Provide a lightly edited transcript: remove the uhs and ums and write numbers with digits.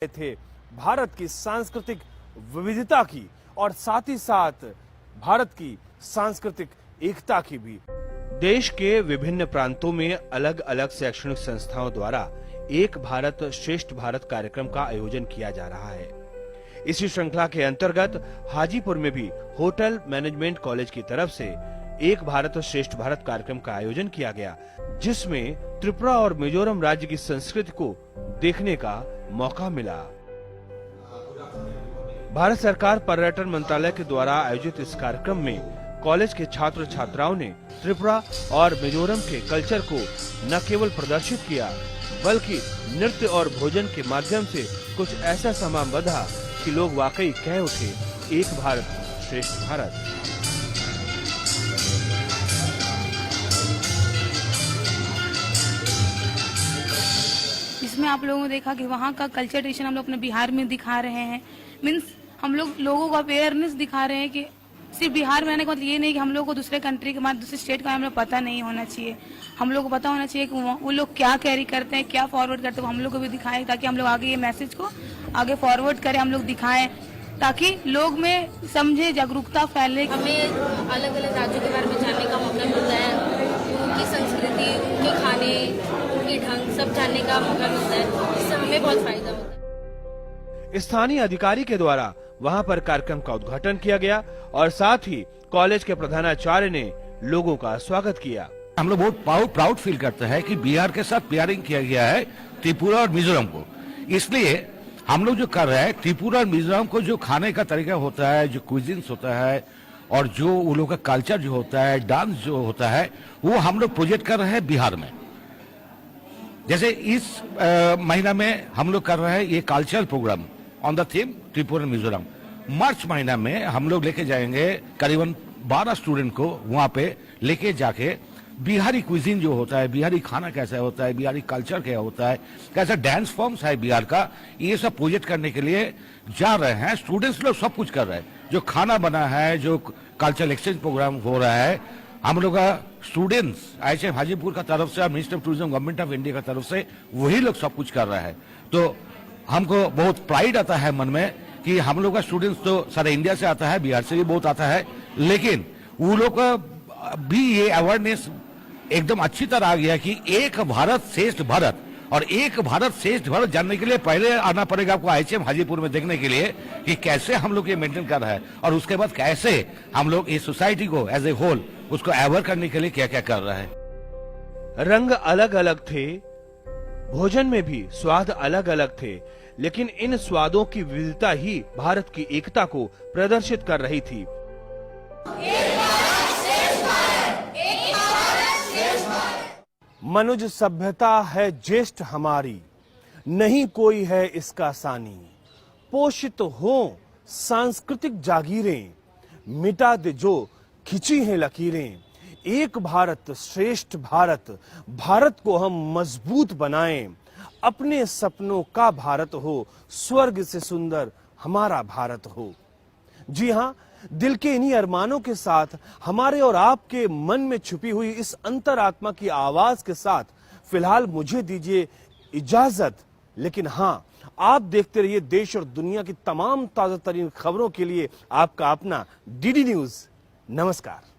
थे भारत की सांस्कृतिक विविधता की और साथ ही साथ भारत की सांस्कृतिक एकता की भी। देश के विभिन्न प्रांतों में अलग अलग शैक्षणिक संस्थाओं द्वारा एक भारत श्रेष्ठ भारत कार्यक्रम का आयोजन किया जा रहा है। इसी श्रृंखला के अंतर्गत हाजीपुर में भी होटल मैनेजमेंट कॉलेज की तरफ से एक भारत श्रेष्ठ भारत कार्यक्रम का आयोजन किया गया, जिसमें त्रिपुरा और मिजोरम राज्य की संस्कृति को देखने का मौका मिला। भारत सरकार पर्यटन मंत्रालय के द्वारा आयोजित इस कार्यक्रम में कॉलेज के छात्र छात्राओं ने त्रिपुरा और मिजोरम के कल्चर को न केवल प्रदर्शित किया, बल्कि नृत्य और भोजन के माध्यम से कुछ ऐसा समां बंधा कि लोग वाकई कह उठे, एक भारत श्रेष्ठ भारत। इसमें आप लोगों ने देखा कि वहाँ का कल्चर ट्रेडिशन हम लोग अपने बिहार में दिखा रहे हैं। मीन्स हम लोग लोगों को अवेयरनेस दिखा रहे हैं कि सिर्फ बिहार में आने का मतलब ये नहीं कि हम लोग को दूसरे कंट्री के बाद दूसरे स्टेट का हम लोग पता नहीं होना चाहिए। हम लोग को पता होना चाहिए कि वो लोग क्या कैरी करते हैं, क्या फॉरवर्ड करते हैं, हम लोग को भी दिखाएं, ताकि हम लोग आगे ये मैसेज को आगे फॉरवर्ड करें, हम लोग दिखाएं, ताकि लोग में समझे, जागरूकता फैले। हमें अलग अलग राज्यों के बारे में जानने का मौका मिलता है, उनकी संस्कृति, उनके खाने, उनके ढंग सब जानने का मौका मिलता है, इससे हमें बहुत फायदा होता है। स्थानीय अधिकारी के द्वारा वहां पर कार्यक्रम का उद्घाटन किया गया और साथ ही कॉलेज के प्रधानाचार्य ने लोगों का स्वागत किया। हम लोग बहुत प्राउड फील करते हैं कि बिहार के साथ पेयरिंग किया गया है त्रिपुरा और मिजोरम को। इसलिए हम लोग जो कर रहे हैं, त्रिपुरा और मिजोरम को जो खाने का तरीका होता है, जो क्विजिन्स होता है और जो उन लोगों का कल्चर जो होता है, डांस जो होता है, वो हम लोग प्रोजेक्ट कर रहे हैं बिहार में। जैसे इस महीना में हम लोग कर रहे हैं ये cultural programme on the theme Tripura Mizoram. March महीना में हम लोग लेके जाएंगे करीबन 12 स्टूडेंट को, वहां पे लेके जाके बिहारी क्विजीन जो होता है, बिहारी खाना कैसा होता है, बिहारी कल्चर क्या होता है, कैसा डांस फॉर्म्स है बिहार का, ये सब प्रोजेक्ट करने के लिए जा रहे हैं। स्टूडेंट्स लोग सब कुछ कर रहे हैं, जो खाना बना है, जो कल्चरल एक्सचेंज प्रोग्राम हो रहा है, हम लोग का स्टूडेंट्स IHM हाजीपुर का तरफ से और minister of tourism government of India का तरफ से वही लोग सब कुछ कर रहा है। तो हमको बहुत प्राइड आता है मन में कि हम लोग का स्टूडेंट्स तो सारे इंडिया से आता है, बिहार से भी बहुत आता है, लेकिन वो लोग का भी ये अवेयरनेस एकदम अच्छी तरह आ गया कि एक भारत श्रेष्ठ भारत, और एक भारत श्रेष्ठ भारत जानने के लिए पहले आना पड़ेगा आपको IHM हाजीपुर में देखने के लिए कि कैसे हम लोग ये मेंटेन कर रहा है, और उसके बाद कैसे हम लोग इस सोसाइटी को एज ए होल उसको अवेयर करने के लिए क्या क्या कर रहा है। रंग अलग अलग थे, भोजन में भी स्वाद अलग अलग थे, लेकिन इन स्वादों की विविधता ही भारत की एकता को प्रदर्शित कर रही थी। मनुज सभ्यता है ज्येष्ठ हमारी, नहीं कोई है इसका सानी। पोषित हो सांस्कृतिक जागीरें, मिटा दे जो खिंची हैं लकीरें। एक भारत श्रेष्ठ भारत, भारत को हम मजबूत बनाएं। अपने सपनों का भारत हो, स्वर्ग से सुंदर हमारा भारत हो। जी हाँ, दिल के इन्हीं अरमानों के साथ हमारे और आपके मन में छुपी हुई इस अंतरात्मा की आवाज के साथ फिलहाल मुझे दीजिए इजाजत। लेकिन हाँ, आप देखते रहिए देश और दुनिया की तमाम ताजा तरीन खबरों के लिए आपका अपना DD न्यूज। नमस्कार।